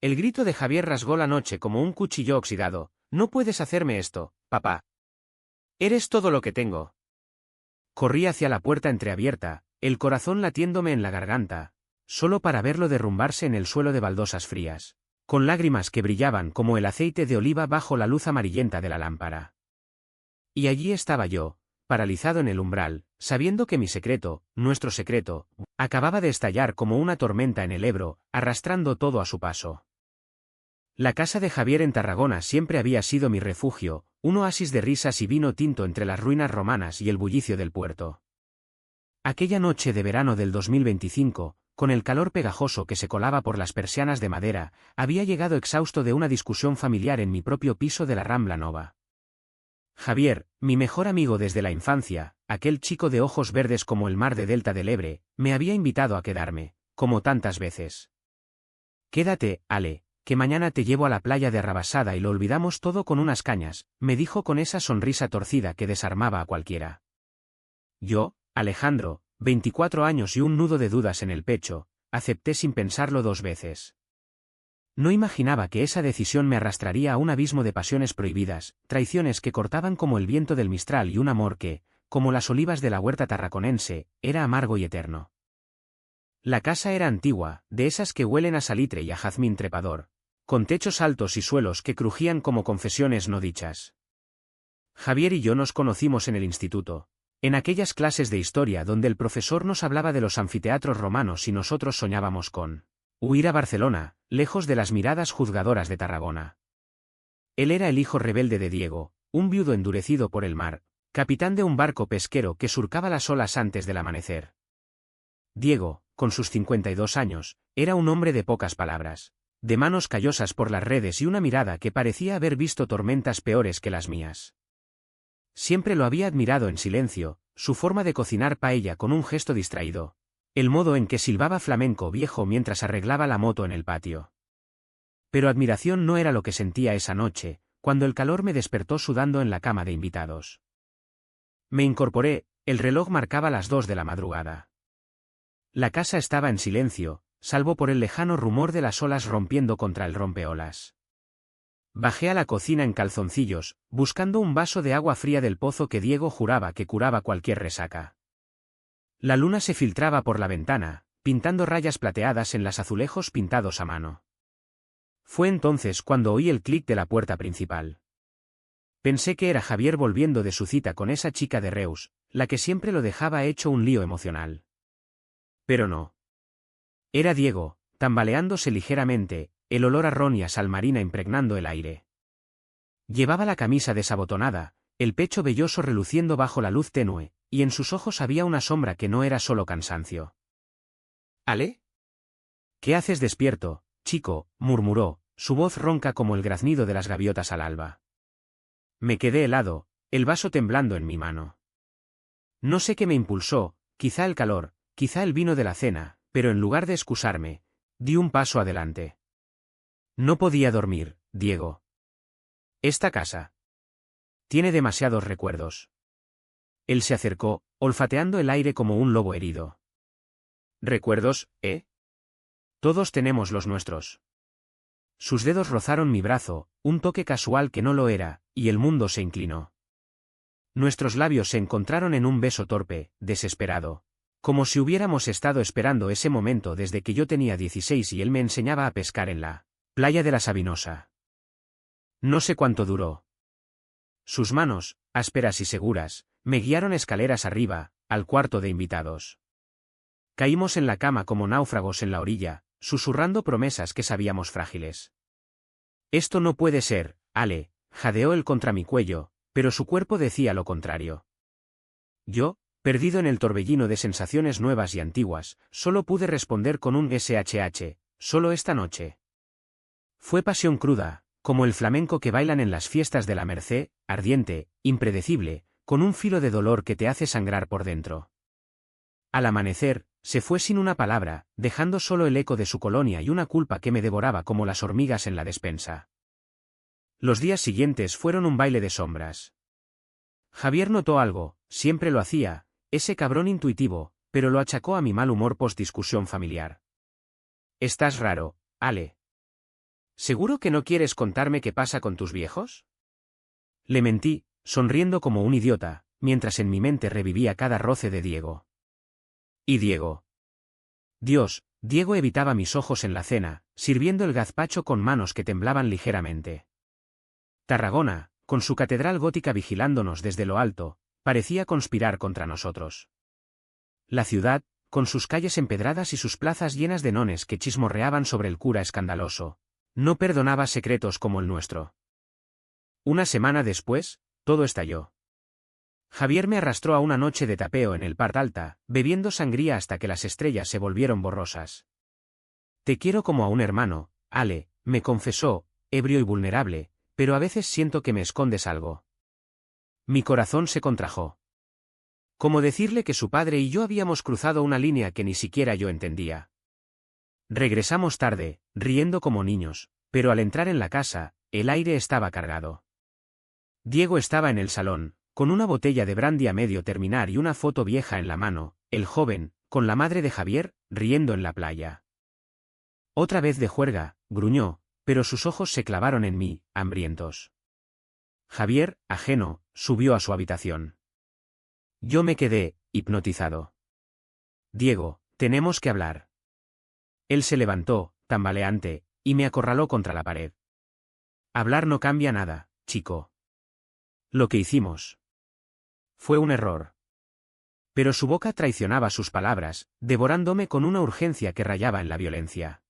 El grito de Javier rasgó la noche como un cuchillo oxidado. No puedes hacerme esto, papá. Eres todo lo que tengo. Corrí hacia la puerta entreabierta, el corazón latiéndome en la garganta, solo para verlo derrumbarse en el suelo de baldosas frías, con lágrimas que brillaban como el aceite de oliva bajo la luz amarillenta de la lámpara. Y allí estaba yo, paralizado en el umbral, sabiendo que mi secreto, nuestro secreto, acababa de estallar como una tormenta en el Ebro, arrastrando todo a su paso. La casa de Javier en Tarragona siempre había sido mi refugio, un oasis de risas y vino tinto entre las ruinas romanas y el bullicio del puerto. Aquella noche de verano del 2025, con el calor pegajoso que se colaba por las persianas de madera, había llegado exhausto de una discusión familiar en mi propio piso de la Rambla Nova. Javier, mi mejor amigo desde la infancia, aquel chico de ojos verdes como el mar de Delta del Ebre, me había invitado a quedarme, como tantas veces. «Quédate, Ale, que mañana te llevo a la playa de Arrabasada y lo olvidamos todo con unas cañas», me dijo con esa sonrisa torcida que desarmaba a cualquiera. Yo, Alejandro, 24 años y un nudo de dudas en el pecho, acepté sin pensarlo dos veces. No imaginaba que esa decisión me arrastraría a un abismo de pasiones prohibidas, traiciones que cortaban como el viento del Mistral y un amor que, como las olivas de la huerta tarraconense, era amargo y eterno. La casa era antigua, de esas que huelen a salitre y a jazmín trepador, con techos altos y suelos que crujían como confesiones no dichas. Javier y yo nos conocimos en el instituto, en aquellas clases de historia donde el profesor nos hablaba de los anfiteatros romanos y nosotros soñábamos con huir a Barcelona, lejos de las miradas juzgadoras de Tarragona. Él era el hijo rebelde de Diego, un viudo endurecido por el mar, capitán de un barco pesquero que surcaba las olas antes del amanecer. Diego, con sus 52 años, era un hombre de pocas palabras, de manos callosas por las redes y una mirada que parecía haber visto tormentas peores que las mías. Siempre lo había admirado en silencio, su forma de cocinar paella con un gesto distraído, el modo en que silbaba flamenco viejo mientras arreglaba la moto en el patio. Pero admiración no era lo que sentía esa noche, cuando el calor me despertó sudando en la cama de invitados. Me incorporé, el reloj marcaba las 2 de la madrugada. La casa estaba en silencio, salvo por el lejano rumor de las olas rompiendo contra el rompeolas. Bajé a la cocina en calzoncillos, buscando un vaso de agua fría del pozo que Diego juraba que curaba cualquier resaca. La luna se filtraba por la ventana, pintando rayas plateadas en los azulejos pintados a mano. Fue entonces cuando oí el clic de la puerta principal. Pensé que era Javier volviendo de su cita con esa chica de Reus, la que siempre lo dejaba hecho un lío emocional. Pero no. Era Diego, tambaleándose ligeramente, el olor a ron y a sal marina impregnando el aire. Llevaba la camisa desabotonada, el pecho velloso reluciendo bajo la luz tenue, y en sus ojos había una sombra que no era solo cansancio. «¿Ale? ¿Qué haces despierto, chico?», murmuró, su voz ronca como el graznido de las gaviotas al alba. Me quedé helado, el vaso temblando en mi mano. No sé qué me impulsó, quizá el calor, quizá el vino de la cena, pero en lugar de excusarme, di un paso adelante. No podía dormir, Diego. Esta casa tiene demasiados recuerdos. Él se acercó, olfateando el aire como un lobo herido. ¿Recuerdos, eh? Todos tenemos los nuestros. Sus dedos rozaron mi brazo, un toque casual que no lo era, y el mundo se inclinó. Nuestros labios se encontraron en un beso torpe, desesperado, como si hubiéramos estado esperando ese momento desde que yo tenía 16 y él me enseñaba a pescar en la playa de la Sabinosa. No sé cuánto duró. Sus manos, ásperas y seguras, me guiaron escaleras arriba, al cuarto de invitados. Caímos en la cama como náufragos en la orilla, susurrando promesas que sabíamos frágiles. Esto no puede ser, Ale, jadeó él contra mi cuello, pero su cuerpo decía lo contrario. Yo, perdido en el torbellino de sensaciones nuevas y antiguas, solo pude responder con un SHH, solo esta noche. Fue pasión cruda, como el flamenco que bailan en las fiestas de la Merced, ardiente, impredecible, con un filo de dolor que te hace sangrar por dentro. Al amanecer, se fue sin una palabra, dejando solo el eco de su colonia y una culpa que me devoraba como las hormigas en la despensa. Los días siguientes fueron un baile de sombras. Javier notó algo, siempre lo hacía, ese cabrón intuitivo, pero lo achacó a mi mal humor post-discusión familiar. «Estás raro, Ale». ¿Seguro que no quieres contarme qué pasa con tus viejos? Le mentí, sonriendo como un idiota, mientras en mi mente revivía cada roce de Diego. ¿Y Diego? Dios, Diego evitaba mis ojos en la cena, sirviendo el gazpacho con manos que temblaban ligeramente. Tarragona, con su catedral gótica vigilándonos desde lo alto, parecía conspirar contra nosotros. La ciudad, con sus calles empedradas y sus plazas llenas de nones que chismorreaban sobre el cura escandaloso, no perdonaba secretos como el nuestro. Una semana después, todo estalló. Javier me arrastró a una noche de tapeo en el Part Alta, bebiendo sangría hasta que las estrellas se volvieron borrosas. Te quiero como a un hermano, Ale, me confesó, ebrio y vulnerable, pero a veces siento que me escondes algo. Mi corazón se contrajo. Como decirle que su padre y yo habíamos cruzado una línea que ni siquiera yo entendía. Regresamos tarde, riendo como niños, pero al entrar en la casa, el aire estaba cargado. Diego estaba en el salón, con una botella de brandy a medio terminar y una foto vieja en la mano, el joven, con la madre de Javier, riendo en la playa. Otra vez de juerga, gruñó, pero sus ojos se clavaron en mí, hambrientos. Javier, ajeno, subió a su habitación. Yo me quedé, hipnotizado. Diego, tenemos que hablar. Él se levantó, tambaleante, y me acorraló contra la pared. Hablar no cambia nada, chico. Lo que hicimos fue un error. Pero su boca traicionaba sus palabras, devorándome con una urgencia que rayaba en la violencia.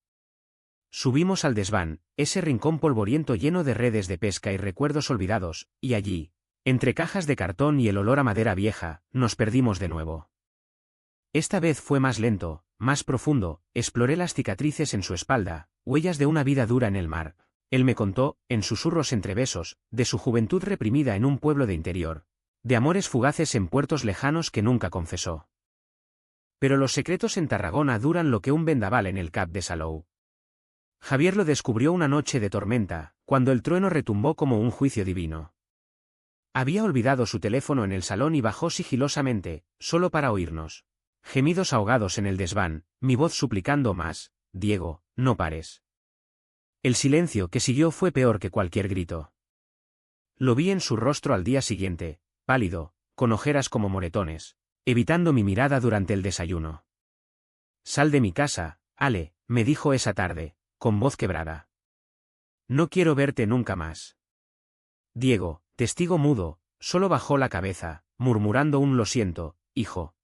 Subimos al desván, ese rincón polvoriento lleno de redes de pesca y recuerdos olvidados, y allí, entre cajas de cartón y el olor a madera vieja, nos perdimos de nuevo. Esta vez fue más lento, más profundo, exploré las cicatrices en su espalda, huellas de una vida dura en el mar. Él me contó, en susurros entre besos, de su juventud reprimida en un pueblo de interior, de amores fugaces en puertos lejanos que nunca confesó. Pero los secretos en Tarragona duran lo que un vendaval en el Cap de Salou. Javier lo descubrió una noche de tormenta, cuando el trueno retumbó como un juicio divino. Había olvidado su teléfono en el salón y bajó sigilosamente, solo para oírnos. Gemidos ahogados en el desván, mi voz suplicando más, Diego, no pares. El silencio que siguió fue peor que cualquier grito. Lo vi en su rostro al día siguiente, pálido, con ojeras como moretones, evitando mi mirada durante el desayuno. Sal de mi casa, Ale, me dijo esa tarde, con voz quebrada. No quiero verte nunca más. Diego, testigo mudo, solo bajó la cabeza, murmurando un lo siento, hijo.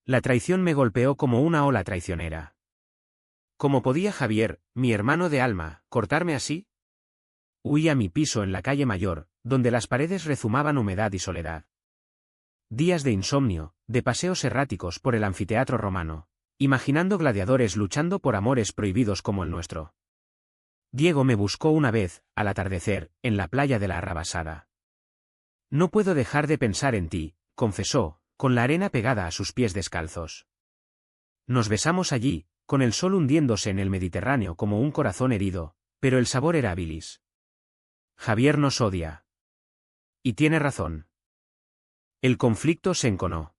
La traición me golpeó como una ola traicionera. ¿Cómo podía Javier, mi hermano de alma, cortarme así? Huí a mi piso en la calle Mayor, donde las paredes rezumaban humedad y soledad. Días de insomnio, de paseos erráticos por el anfiteatro romano, imaginando gladiadores luchando por amores prohibidos como el nuestro. Diego me buscó una vez, al atardecer, en la playa de la Arrabasada. No puedo dejar de pensar en ti, confesó, con la arena pegada a sus pies descalzos. Nos besamos allí, con el sol hundiéndose en el Mediterráneo como un corazón herido, pero el sabor era bilis. Javier nos odia. Y tiene razón. El conflicto se enconó.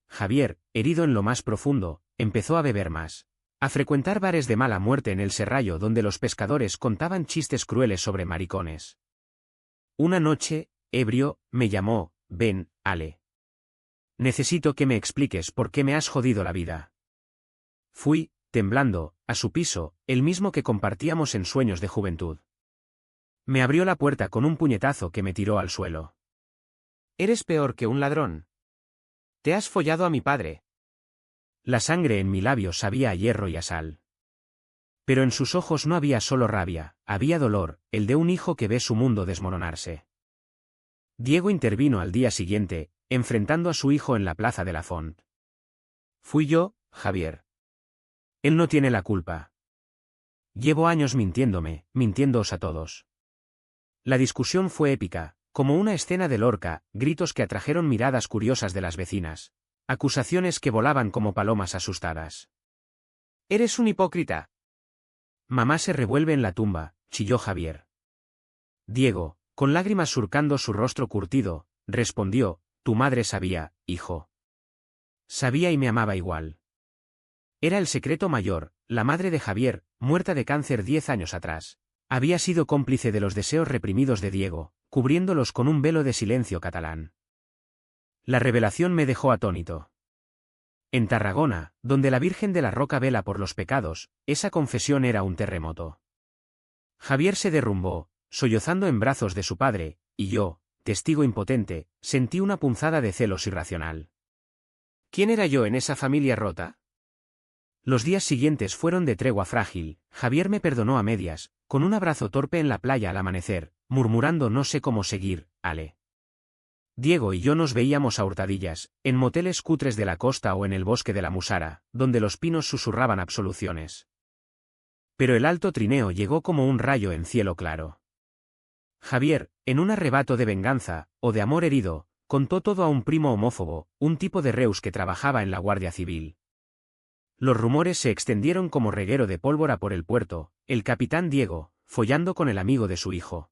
Javier, herido en lo más profundo, empezó a beber más, a frecuentar bares de mala muerte en el Serrallo donde los pescadores contaban chistes crueles sobre maricones. Una noche, ebrio, me llamó, ven, Ale. Necesito que me expliques por qué me has jodido la vida. Fui, temblando, a su piso, el mismo que compartíamos en sueños de juventud. Me abrió la puerta con un puñetazo que me tiró al suelo. Eres peor que un ladrón. Te has follado a mi padre. La sangre en mi labio sabía a hierro y a sal. Pero en sus ojos no había solo rabia, había dolor, el de un hijo que ve su mundo desmoronarse. Diego intervino al día siguiente, enfrentando a su hijo en la plaza de la Font. Fui yo, Javier. Él no tiene la culpa. Llevo años mintiéndome, mintiéndoos a todos. La discusión fue épica, como una escena de Lorca, gritos que atrajeron miradas curiosas de las vecinas, acusaciones que volaban como palomas asustadas. Eres un hipócrita. Mamá se revuelve en la tumba, chilló Javier. Diego, con lágrimas surcando su rostro curtido, respondió, tu madre sabía, hijo. Sabía y me amaba igual. Era el secreto mayor, la madre de Javier, muerta de cáncer 10 años atrás. Había sido cómplice de los deseos reprimidos de Diego, cubriéndolos con un velo de silencio catalán. La revelación me dejó atónito. En Tarragona, donde la Virgen de la Roca vela por los pecados, esa confesión era un terremoto. Javier se derrumbó, sollozando en brazos de su padre, y yo, testigo impotente, sentí una punzada de celos irracional. ¿Quién era yo en esa familia rota? Los días siguientes fueron de tregua frágil. Javier me perdonó a medias, con un abrazo torpe en la playa al amanecer, murmurando no sé cómo seguir, Ale. Diego y yo nos veíamos a hurtadillas, en moteles cutres de la costa o en el bosque de la Musara, donde los pinos susurraban absoluciones. Pero el alto trineo llegó como un rayo en cielo claro. Javier, en un arrebato de venganza, o de amor herido, contó todo a un primo homófobo, un tipo de Reus que trabajaba en la Guardia Civil. Los rumores se extendieron como reguero de pólvora por el puerto, el capitán Diego, follando con el amigo de su hijo.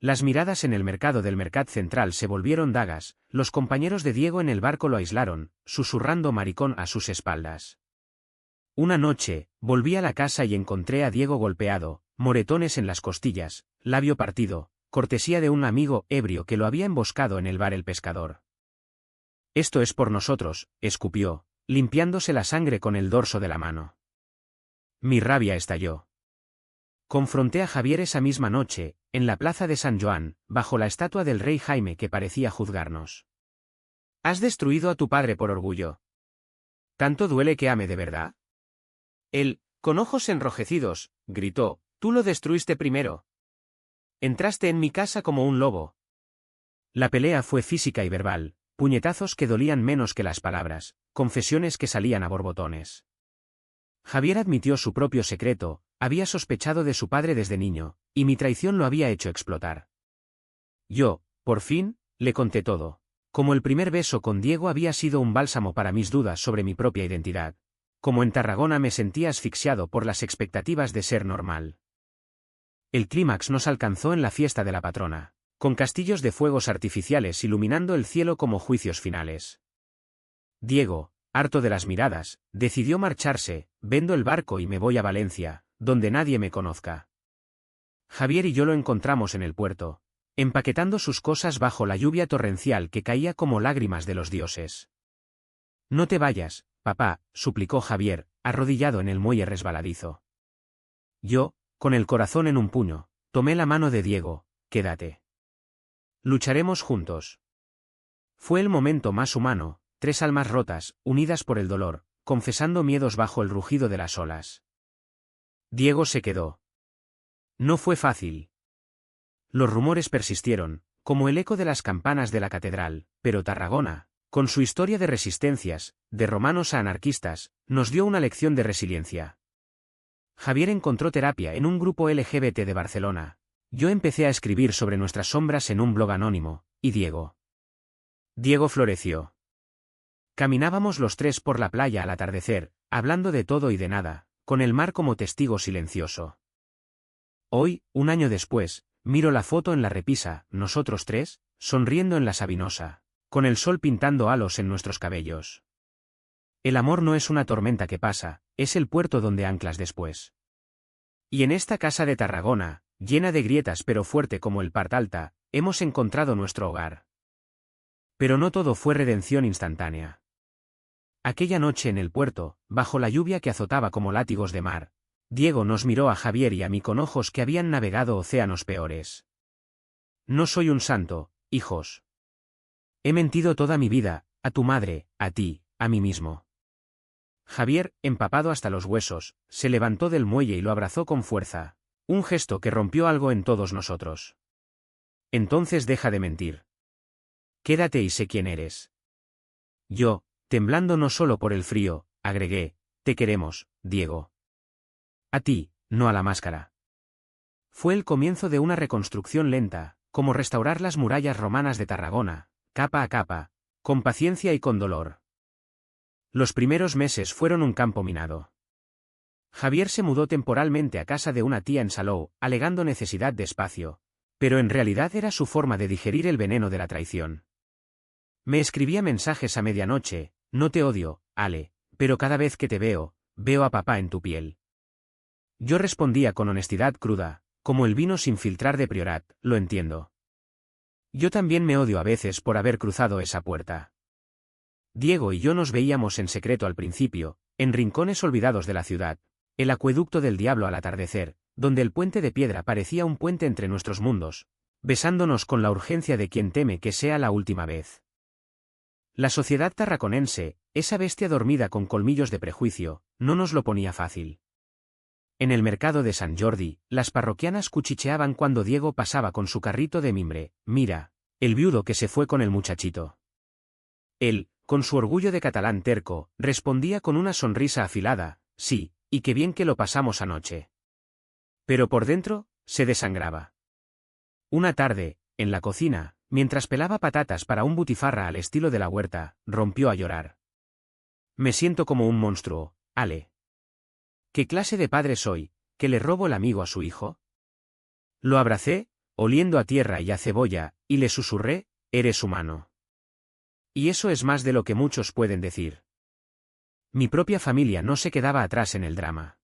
Las miradas en el mercado del Mercat Central se volvieron dagas, los compañeros de Diego en el barco lo aislaron, susurrando maricón a sus espaldas. Una noche, volví a la casa y encontré a Diego golpeado, moretones en las costillas, labio partido, cortesía de un amigo ebrio que lo había emboscado en el bar El Pescador. Esto es por nosotros, escupió, limpiándose la sangre con el dorso de la mano. Mi rabia estalló. Confronté a Javier esa misma noche, en la plaza de San Joan, bajo la estatua del rey Jaime que parecía juzgarnos. ¿Has destruido a tu padre por orgullo? ¿Tanto duele que ame de verdad? Él, con ojos enrojecidos, gritó, tú lo destruiste primero. Entraste en mi casa como un lobo. La pelea fue física y verbal, puñetazos que dolían menos que las palabras, confesiones que salían a borbotones. Javier admitió su propio secreto, había sospechado de su padre desde niño, y mi traición lo había hecho explotar. Yo, por fin, le conté todo. Como el primer beso con Diego había sido un bálsamo para mis dudas sobre mi propia identidad. Como en Tarragona me sentía asfixiado por las expectativas de ser normal. El clímax nos alcanzó en la fiesta de la patrona, con castillos de fuegos artificiales iluminando el cielo como juicios finales. Diego, harto de las miradas, decidió marcharse, vendo el barco y me voy a Valencia, donde nadie me conozca. Javier y yo lo encontramos en el puerto, empaquetando sus cosas bajo la lluvia torrencial que caía como lágrimas de los dioses. No te vayas, papá, suplicó Javier, arrodillado en el muelle resbaladizo. Yo, con el corazón en un puño, tomé la mano de Diego, quédate. Lucharemos juntos. Fue el momento más humano, 3 almas rotas, unidas por el dolor, confesando miedos bajo el rugido de las olas. Diego se quedó. No fue fácil. Los rumores persistieron, como el eco de las campanas de la catedral, pero Tarragona, con su historia de resistencias, de romanos a anarquistas, nos dio una lección de resiliencia. Javier encontró terapia en un grupo LGBT de Barcelona. Yo empecé a escribir sobre nuestras sombras en un blog anónimo, y Diego floreció. Caminábamos los 3 por la playa al atardecer, hablando de todo y de nada, con el mar como testigo silencioso. Hoy, un año después, miro la foto en la repisa, nosotros 3, sonriendo en la Sabinosa, con el sol pintando halos en nuestros cabellos. El amor no es una tormenta que pasa, es el puerto donde anclas después. Y en esta casa de Tarragona, llena de grietas pero fuerte como el Part Alta, hemos encontrado nuestro hogar. Pero no todo fue redención instantánea. Aquella noche en el puerto, bajo la lluvia que azotaba como látigos de mar, Diego nos miró a Javier y a mí con ojos que habían navegado océanos peores. No soy un santo, hijos. He mentido toda mi vida, a tu madre, a ti, a mí mismo. Javier, empapado hasta los huesos, se levantó del muelle y lo abrazó con fuerza, un gesto que rompió algo en todos nosotros. Entonces deja de mentir. Quédate y sé quién eres. Yo, temblando no solo por el frío, agregué, te queremos, Diego. A ti, no a la máscara. Fue el comienzo de una reconstrucción lenta, como restaurar las murallas romanas de Tarragona, capa a capa, con paciencia y con dolor. Los primeros meses fueron un campo minado. Javier se mudó temporalmente a casa de una tía en Salou, alegando necesidad de espacio, pero en realidad era su forma de digerir el veneno de la traición. Me escribía mensajes a medianoche, no te odio, Ale, pero cada vez que te veo, veo a papá en tu piel. Yo respondía con honestidad cruda, como el vino sin filtrar de Priorat, lo entiendo. Yo también me odio a veces por haber cruzado esa puerta. Diego y yo nos veíamos en secreto al principio, en rincones olvidados de la ciudad, el acueducto del diablo al atardecer, donde el puente de piedra parecía un puente entre nuestros mundos, besándonos con la urgencia de quien teme que sea la última vez. La sociedad tarraconense, esa bestia dormida con colmillos de prejuicio, no nos lo ponía fácil. En el mercado de Sant Jordi, las parroquianas cuchicheaban cuando Diego pasaba con su carrito de mimbre. Mira, el viudo que se fue con el muchachito. Él, con su orgullo de catalán terco, respondía con una sonrisa afilada, sí, y qué bien que lo pasamos anoche. Pero por dentro, se desangraba. Una tarde, en la cocina, mientras pelaba patatas para un butifarra al estilo de la huerta, rompió a llorar. Me siento como un monstruo, Ale. ¿Qué clase de padre soy, que le robo el amigo a su hijo? Lo abracé, oliendo a tierra y a cebolla, y le susurré, eres humano. Y eso es más de lo que muchos pueden decir. Mi propia familia no se quedaba atrás en el drama.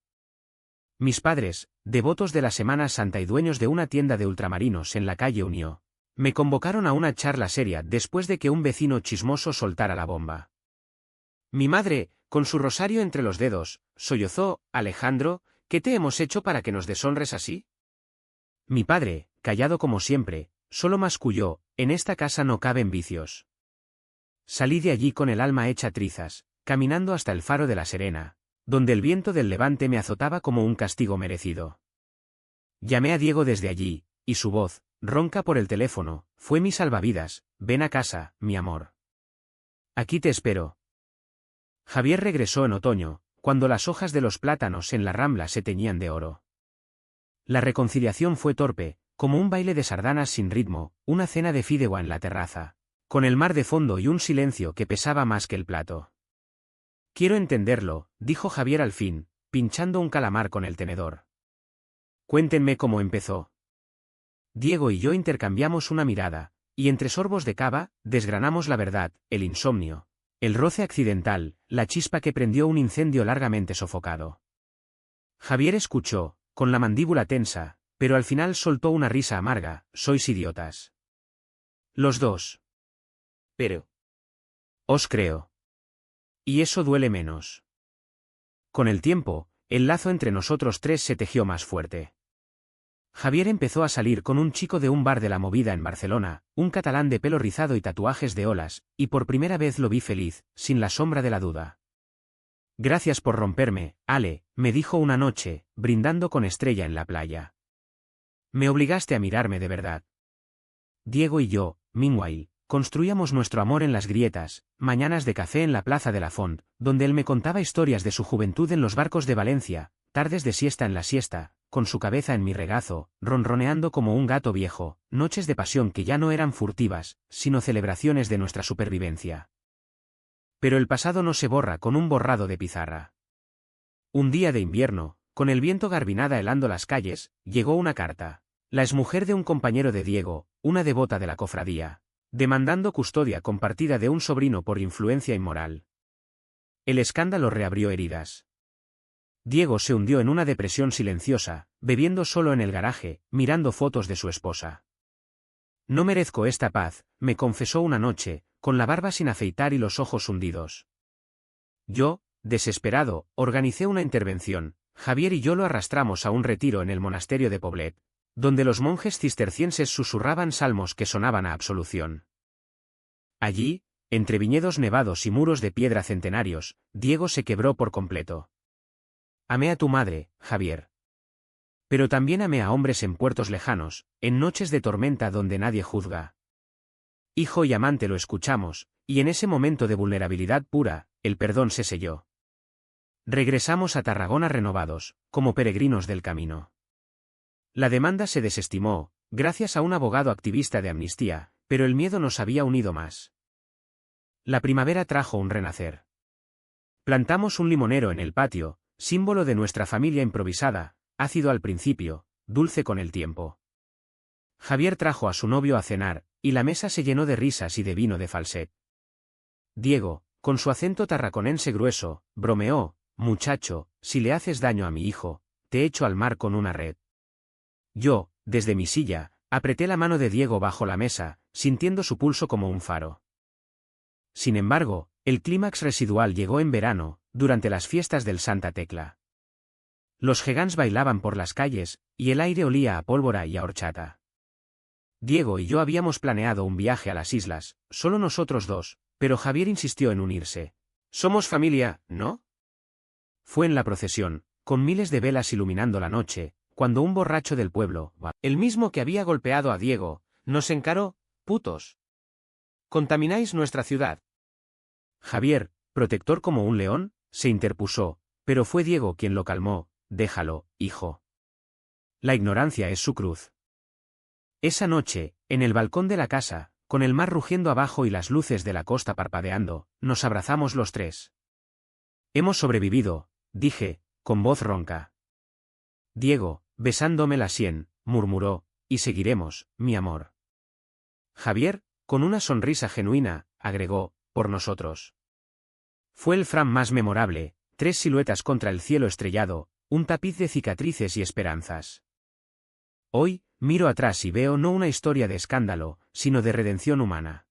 Mis padres, devotos de la Semana Santa y dueños de una tienda de ultramarinos en la calle Unió, me convocaron a una charla seria después de que un vecino chismoso soltara la bomba. Mi madre, con su rosario entre los dedos, sollozó, Alejandro, ¿qué te hemos hecho para que nos deshonres así? Mi padre, callado como siempre, solo masculló, en esta casa no caben vicios. Salí de allí con el alma hecha trizas, caminando hasta el faro de la Serena, donde el viento del levante me azotaba como un castigo merecido. Llamé a Diego desde allí, y su voz, ronca por el teléfono, fue mi salvavidas. Ven a casa, mi amor. Aquí te espero. Javier regresó en otoño, cuando las hojas de los plátanos en la rambla se teñían de oro. La reconciliación fue torpe, como un baile de sardanas sin ritmo, una cena de fideuá en la terraza, con el mar de fondo y un silencio que pesaba más que el plato. Quiero entenderlo, dijo Javier al fin, pinchando un calamar con el tenedor. Cuéntenme cómo empezó. Diego y yo intercambiamos una mirada, y entre sorbos de cava, desgranamos la verdad, el insomnio, el roce accidental, la chispa que prendió un incendio largamente sofocado. Javier escuchó, con la mandíbula tensa, pero al final soltó una risa amarga, sois idiotas. Los dos. Pero. Os creo. Y eso duele menos. Con el tiempo, el lazo entre nosotros tres se tejió más fuerte. Javier empezó a salir con un chico de un bar de la Movida en Barcelona, un catalán de pelo rizado y tatuajes de olas, y por primera vez lo vi feliz, sin la sombra de la duda. Gracias por romperme, Ale, me dijo una noche, brindando con Estrella en la playa. Me obligaste a mirarme de verdad. Diego y yo, meanwhile, construíamos nuestro amor en las grietas, mañanas de café en la plaza de la Font, donde él me contaba historias de su juventud en los barcos de Valencia, tardes de siesta en la siesta, con su cabeza en mi regazo, ronroneando como un gato viejo, noches de pasión que ya no eran furtivas, sino celebraciones de nuestra supervivencia. Pero el pasado no se borra con un borrado de pizarra. Un día de invierno, con el viento garbinada helando las calles, llegó una carta. La exmujer de un compañero de Diego, una devota de la cofradía, demandando custodia compartida de un sobrino por influencia inmoral. El escándalo reabrió heridas. Diego se hundió en una depresión silenciosa, bebiendo solo en el garaje, mirando fotos de su esposa. No merezco esta paz, me confesó una noche, con la barba sin afeitar y los ojos hundidos. Yo, desesperado, organicé una intervención. Javier y yo lo arrastramos a un retiro en el monasterio de Poblet, donde los monjes cistercienses susurraban salmos que sonaban a absolución. Allí, entre viñedos nevados y muros de piedra centenarios, Diego se quebró por completo. Amé a tu madre, Javier. Pero también amé a hombres en puertos lejanos, en noches de tormenta donde nadie juzga. Hijo y amante lo escuchamos, y en ese momento de vulnerabilidad pura, el perdón se selló. Regresamos a Tarragona renovados, como peregrinos del camino. La demanda se desestimó, gracias a un abogado activista de Amnistía, pero el miedo nos había unido más. La primavera trajo un renacer. Plantamos un limonero en el patio, símbolo de nuestra familia improvisada, ácido al principio, dulce con el tiempo. Javier trajo a su novio a cenar, y la mesa se llenó de risas y de vino de falset. Diego, con su acento tarraconense grueso, bromeó, muchacho, si le haces daño a mi hijo, te echo al mar con una red. Yo, desde mi silla, apreté la mano de Diego bajo la mesa, sintiendo su pulso como un faro. Sin embargo, el clímax residual llegó en verano, durante las fiestas del Santa Tecla. Los gegants bailaban por las calles, y el aire olía a pólvora y a horchata. Diego y yo habíamos planeado un viaje a las islas, solo nosotros dos, pero Javier insistió en unirse. Somos familia, ¿no? Fue en la procesión, con miles de velas iluminando la noche, cuando un borracho del pueblo, el mismo que había golpeado a Diego, nos encaró: putos. Contamináis nuestra ciudad. Javier, protector como un león, se interpuso, pero fue Diego quien lo calmó: déjalo, hijo. La ignorancia es su cruz. Esa noche, en el balcón de la casa, con el mar rugiendo abajo y las luces de la costa parpadeando, nos abrazamos los tres. Hemos sobrevivido, dije, con voz ronca. Diego, besándome la sien, murmuró: y seguiremos, mi amor. Javier, con una sonrisa genuina, agregó: por nosotros. Fue el Fram más memorable, 3 siluetas contra el cielo estrellado, un tapiz de cicatrices y esperanzas. Hoy, miro atrás y veo no una historia de escándalo, sino de redención humana.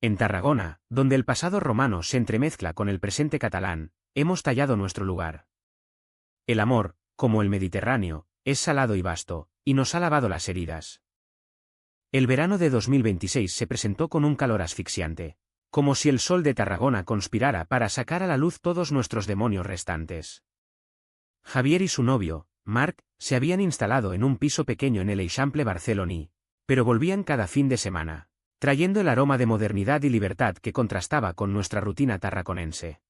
En Tarragona, donde el pasado romano se entremezcla con el presente catalán, hemos tallado nuestro lugar. El amor, como el Mediterráneo, es salado y vasto, y nos ha lavado las heridas. El verano de 2026 se presentó con un calor asfixiante, como si el sol de Tarragona conspirara para sacar a la luz todos nuestros demonios restantes. Javier y su novio, Marc, se habían instalado en un piso pequeño en el Eixample barceloní, pero volvían cada fin de semana, trayendo el aroma de modernidad y libertad que contrastaba con nuestra rutina tarraconense.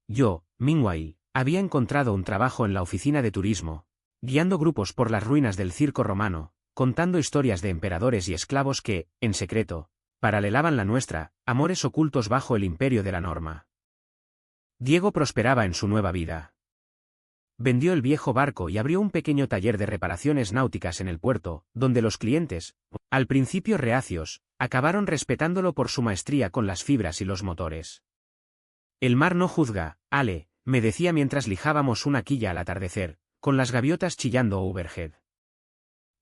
Yo, meanwhile, había encontrado un trabajo en la oficina de turismo, guiando grupos por las ruinas del circo romano, contando historias de emperadores y esclavos que, en secreto, paralelaban la nuestra, amores ocultos bajo el imperio de la norma. Diego prosperaba en su nueva vida. Vendió el viejo barco y abrió un pequeño taller de reparaciones náuticas en el puerto, donde los clientes, al principio reacios, acabaron respetándolo por su maestría con las fibras y los motores. El mar no juzga, Ale, me decía mientras lijábamos una quilla al atardecer, con las gaviotas chillando overhead.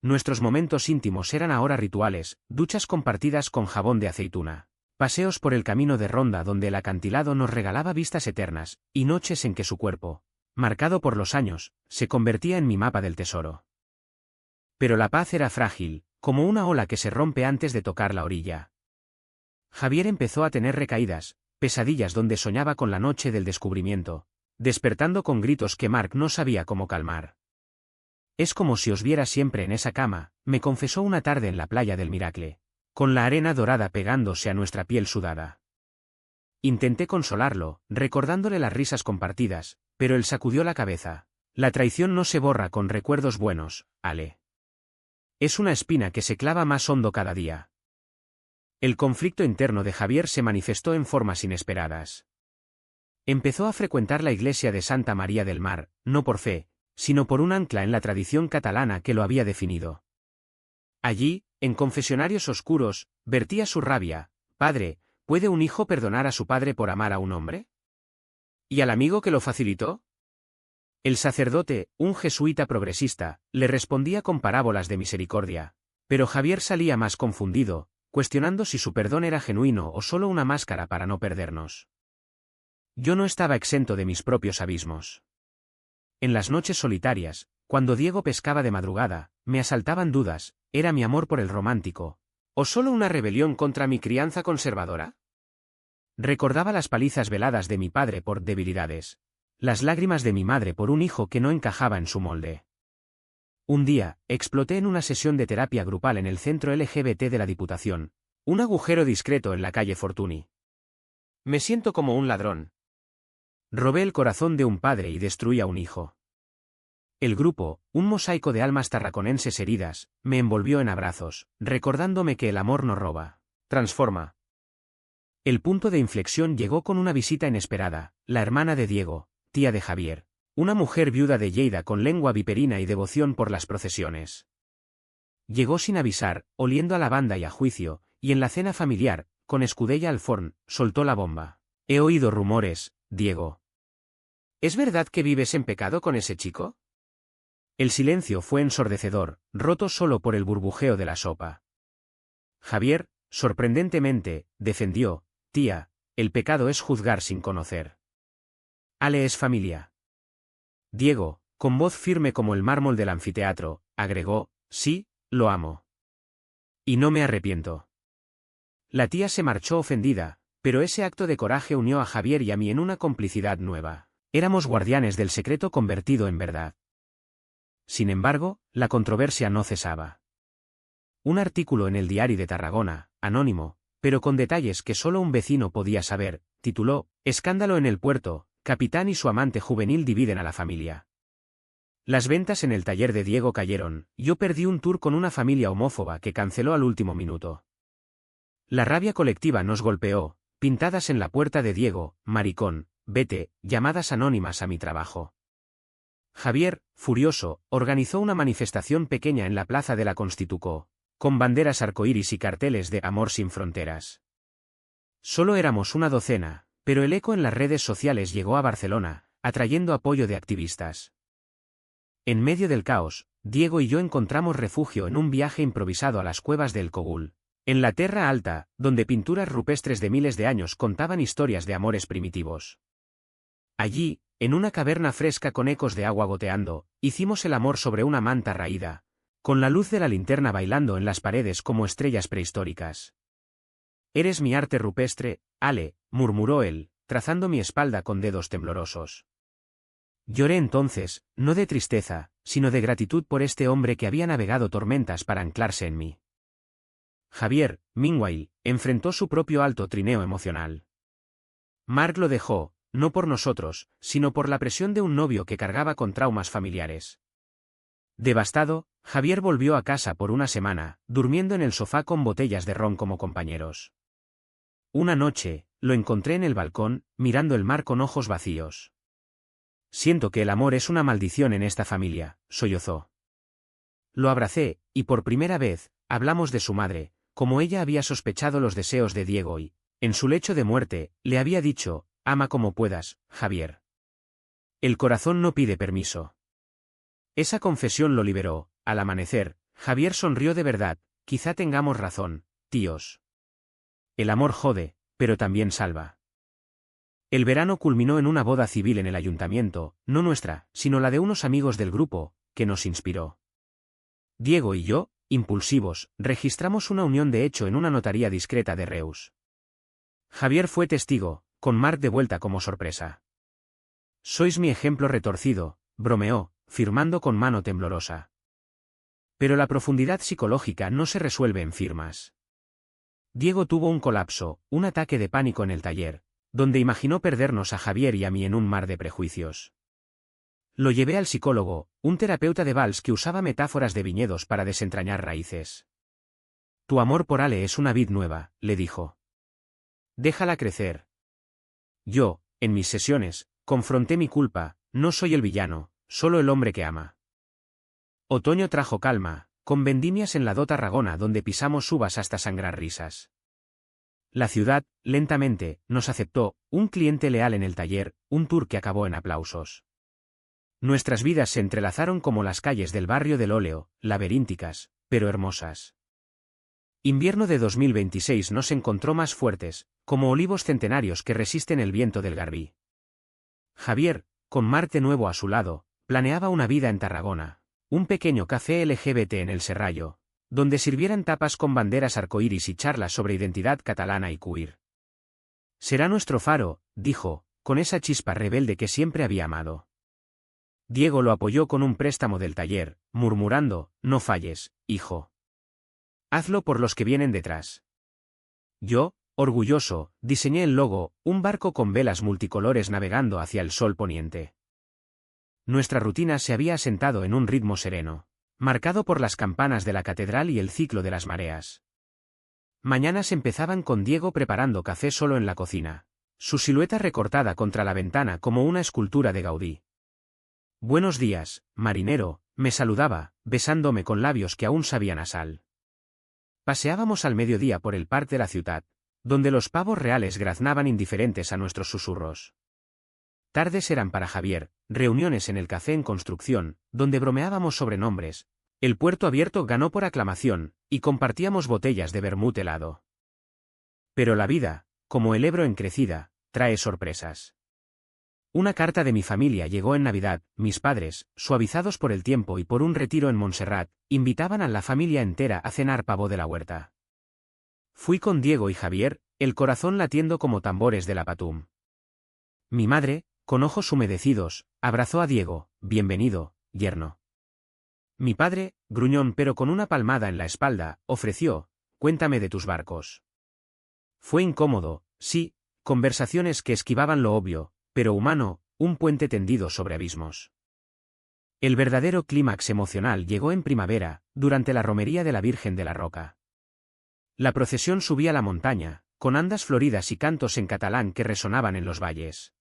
Nuestros momentos íntimos eran ahora rituales, duchas compartidas con jabón de aceituna, paseos por el camino de ronda donde el acantilado nos regalaba vistas eternas, y noches en que su cuerpo, marcado por los años, se convertía en mi mapa del tesoro. Pero la paz era frágil, como una ola que se rompe antes de tocar la orilla. Javier empezó a tener recaídas, pesadillas donde soñaba con la noche del descubrimiento, despertando con gritos que Marc no sabía cómo calmar. Es como si os viera siempre en esa cama, me confesó una tarde en la playa del Miracle, con la arena dorada pegándose a nuestra piel sudada. Intenté consolarlo, recordándole las risas compartidas, pero él sacudió la cabeza. La traición no se borra con recuerdos buenos, Ale. Es una espina que se clava más hondo cada día. El conflicto interno de Javier se manifestó en formas inesperadas. Empezó a frecuentar la iglesia de Santa María del Mar, no por fe, sino por un ancla en la tradición catalana que lo había definido. Allí, en confesionarios oscuros, vertía su rabia: padre, ¿puede un hijo perdonar a su padre por amar a un hombre? ¿Y al amigo que lo facilitó? El sacerdote, un jesuita progresista, le respondía con parábolas de misericordia, pero Javier salía más confundido, cuestionando si su perdón era genuino o solo una máscara para no perdernos. Yo no estaba exento de mis propios abismos. En las noches solitarias, cuando Diego pescaba de madrugada, me asaltaban dudas: ¿era mi amor por el romántico, o solo una rebelión contra mi crianza conservadora? Recordaba las palizas veladas de mi padre por debilidades, las lágrimas de mi madre por un hijo que no encajaba en su molde. Un día, exploté en una sesión de terapia grupal en el centro LGBT de la Diputación, un agujero discreto en la calle Fortuny. Me siento como un ladrón. Robé el corazón de un padre y destruí a un hijo. El grupo, un mosaico de almas tarraconenses heridas, me envolvió en abrazos, recordándome que el amor no roba, transforma. El punto de inflexión llegó con una visita inesperada: la hermana de Diego, tía de Javier, una mujer viuda de Lleida con lengua viperina y devoción por las procesiones. Llegó sin avisar, oliendo a lavanda y a juicio, y en la cena familiar, con escudella al forn, soltó la bomba: he oído rumores, Diego. ¿Es verdad que vives en pecado con ese chico? El silencio fue ensordecedor, roto solo por el burbujeo de la sopa. Javier, sorprendentemente, defendió: tía, el pecado es juzgar sin conocer. Ale es familia. Diego, con voz firme como el mármol del anfiteatro, agregó: sí, lo amo. Y no me arrepiento. La tía se marchó ofendida, pero ese acto de coraje unió a Javier y a mí en una complicidad nueva. Éramos guardianes del secreto convertido en verdad. Sin embargo, la controversia no cesaba. Un artículo en el Diari de Tarragona, anónimo, pero con detalles que solo un vecino podía saber, tituló: Escándalo en el puerto, capitán y su amante juvenil dividen a la familia. Las ventas en el taller de Diego cayeron, yo perdí un tour con una familia homófoba que canceló al último minuto. La rabia colectiva nos golpeó, pintadas en la puerta de Diego: maricón, vete, llamadas anónimas a mi trabajo. Javier, furioso, organizó una manifestación pequeña en la plaza de la Constituco, con banderas arcoíris y carteles de Amor sin fronteras. Solo éramos una docena, pero el eco en las redes sociales llegó a Barcelona, atrayendo apoyo de activistas. En medio del caos, Diego y yo encontramos refugio en un viaje improvisado a las cuevas del Cogul, en la Terra Alta, donde pinturas rupestres de miles de años contaban historias de amores primitivos. Allí, en una caverna fresca con ecos de agua goteando, hicimos el amor sobre una manta raída, con la luz de la linterna bailando en las paredes como estrellas prehistóricas. Eres mi arte rupestre, Ale, murmuró él, trazando mi espalda con dedos temblorosos. Lloré entonces, no de tristeza, sino de gratitud por este hombre que había navegado tormentas para anclarse en mí. Javier, meanwhile, enfrentó su propio alto trineo emocional. Mark lo dejó, no por nosotros, sino por la presión de un novio que cargaba con traumas familiares. Devastado, Javier volvió a casa por una semana, durmiendo en el sofá con botellas de ron como compañeros. Una noche, lo encontré en el balcón, mirando el mar con ojos vacíos. Siento que el amor es una maldición en esta familia, sollozó. Lo abracé, y por primera vez, hablamos de su madre, como ella había sospechado los deseos de Diego y, en su lecho de muerte, le había dicho: ama como puedas, Javier. El corazón no pide permiso. Esa confesión lo liberó. Al amanecer, Javier sonrió de verdad: quizá tengamos razón, tíos. El amor jode, pero también salva. El verano culminó en una boda civil en el ayuntamiento, no nuestra, sino la de unos amigos del grupo, que nos inspiró. Diego y yo, impulsivos, registramos una unión de hecho en una notaría discreta de Reus. Javier fue testigo, con Mark de vuelta como sorpresa. Sois mi ejemplo retorcido, bromeó, firmando con mano temblorosa. Pero la profundidad psicológica no se resuelve en firmas. Diego tuvo un colapso, un ataque de pánico en el taller, donde imaginó perdernos a Javier y a mí en un mar de prejuicios. Lo llevé al psicólogo, un terapeuta de vals que usaba metáforas de viñedos para desentrañar raíces. Tu amor por Ale es una vid nueva, le dijo. Déjala crecer. Yo, en mis sesiones, confronté mi culpa: no soy el villano, solo el hombre que ama. Otoño trajo calma, con vendimias en la Do Tarragona donde pisamos uvas hasta sangrar risas. La ciudad, lentamente, nos aceptó, un cliente leal en el taller, un tour que acabó en aplausos. Nuestras vidas se entrelazaron como las calles del barrio del Óleo, laberínticas, pero hermosas. Invierno de 2026 nos encontró más fuertes, como olivos centenarios que resisten el viento del Garbí. Javier, con Mark de nuevo a su lado, planeaba una vida en Tarragona, un pequeño café LGBT en el Serrallo, donde sirvieran tapas con banderas arcoíris y charlas sobre identidad catalana y queer. Será nuestro faro, dijo, con esa chispa rebelde que siempre había amado. Diego lo apoyó con un préstamo del taller, murmurando: no falles, hijo. Hazlo por los que vienen detrás. Yo, orgulloso, diseñé el logo, un barco con velas multicolores navegando hacia el sol poniente. Nuestra rutina se había asentado en un ritmo sereno, marcado por las campanas de la catedral y el ciclo de las mareas. Mañanas empezaban con Diego preparando café solo en la cocina, su silueta recortada contra la ventana como una escultura de Gaudí. Buenos días, marinero, me saludaba, besándome con labios que aún sabían a sal. Paseábamos al mediodía por el parque de la ciudad, donde los pavos reales graznaban indiferentes a nuestros susurros. tardes eran para Javier, reuniones en el café en construcción, donde bromeábamos sobre nombres. El puerto abierto ganó por aclamación, y compartíamos botellas de vermut helado. Pero la vida, como el Ebro en crecida, trae sorpresas. Una carta de mi familia llegó en Navidad. Mis padres, suavizados por el tiempo y por un retiro en Montserrat, invitaban a la familia entera a cenar pavo de la huerta. Fui con Diego y Javier, el corazón latiendo como tambores de la Patum. Mi madre, con ojos humedecidos, abrazó a Diego. Bienvenido, yerno. Mi padre, gruñón pero con una palmada en la espalda, ofreció, cuéntame de tus barcos. Fue incómodo, sí, conversaciones que esquivaban lo obvio, pero humano, un puente tendido sobre abismos. El verdadero clímax emocional llegó en primavera, durante la romería de la Virgen de la Roca. La procesión subía la montaña, con andas floridas y cantos en catalán que resonaban en los valles.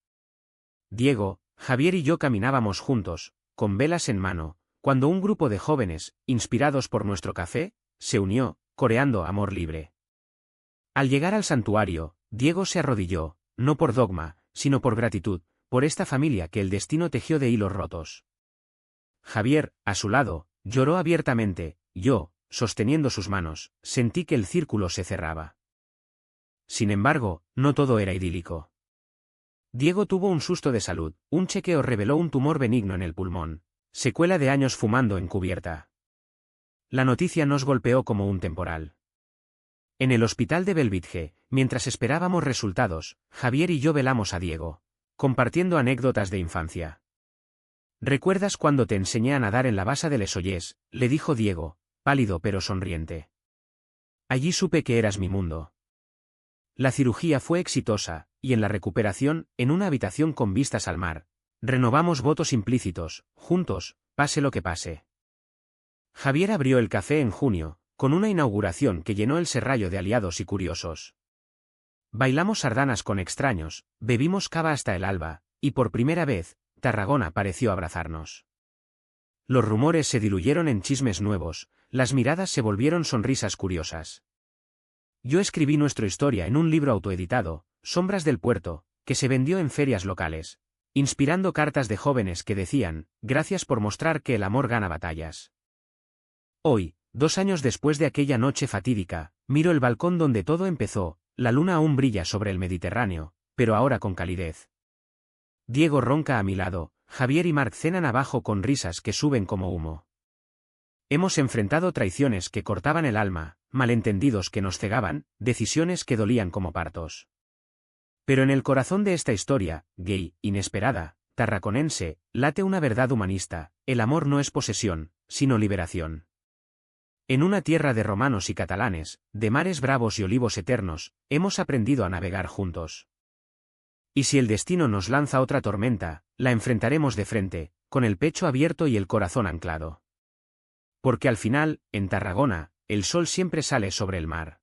Diego, Javier y yo caminábamos juntos, con velas en mano, cuando un grupo de jóvenes, inspirados por nuestro café, se unió, coreando Amor Libre. Al llegar al santuario, Diego se arrodilló, no por dogma, sino por gratitud, por esta familia que el destino tejió de hilos rotos. Javier, a su lado, lloró abiertamente. Yo, sosteniendo sus manos, sentí que el círculo se cerraba. Sin embargo, no todo era idílico. Diego tuvo un susto de salud. Un chequeo reveló un tumor benigno en el pulmón, secuela de años fumando en cubierta. La noticia nos golpeó como un temporal. En el hospital de Belvidge, mientras esperábamos resultados, Javier y yo velamos a Diego, compartiendo anécdotas de infancia. ¿Recuerdas cuando te enseñé a nadar en la basa de Les Olles?, le dijo Diego, pálido pero sonriente. Allí supe que eras mi mundo. La cirugía fue exitosa, y en la recuperación, en una habitación con vistas al mar, renovamos votos implícitos, juntos, pase lo que pase. Javier abrió el café en junio, con una inauguración que llenó el serrallo de aliados y curiosos. Bailamos sardanas con extraños, bebimos cava hasta el alba, y por primera vez, Tarragona pareció abrazarnos. Los rumores se diluyeron en chismes nuevos, las miradas se volvieron sonrisas curiosas. Yo escribí nuestra historia en un libro autoeditado, Sombras del Puerto, que se vendió en ferias locales, inspirando cartas de jóvenes que decían, gracias por mostrar que el amor gana batallas. Hoy, 2 años después de aquella noche fatídica, miro el balcón donde todo empezó. La luna aún brilla sobre el Mediterráneo, pero ahora con calidez. Diego ronca a mi lado, Javier y Marc cenan abajo con risas que suben como humo. Hemos enfrentado traiciones que cortaban el alma, malentendidos que nos cegaban, decisiones que dolían como partos. Pero en el corazón de esta historia, gay, inesperada, tarraconense, late una verdad humanista: el amor no es posesión, sino liberación. En una tierra de romanos y catalanes, de mares bravos y olivos eternos, hemos aprendido a navegar juntos. Y si el destino nos lanza otra tormenta, la enfrentaremos de frente, con el pecho abierto y el corazón anclado. Porque al final, en Tarragona, el sol siempre sale sobre el mar.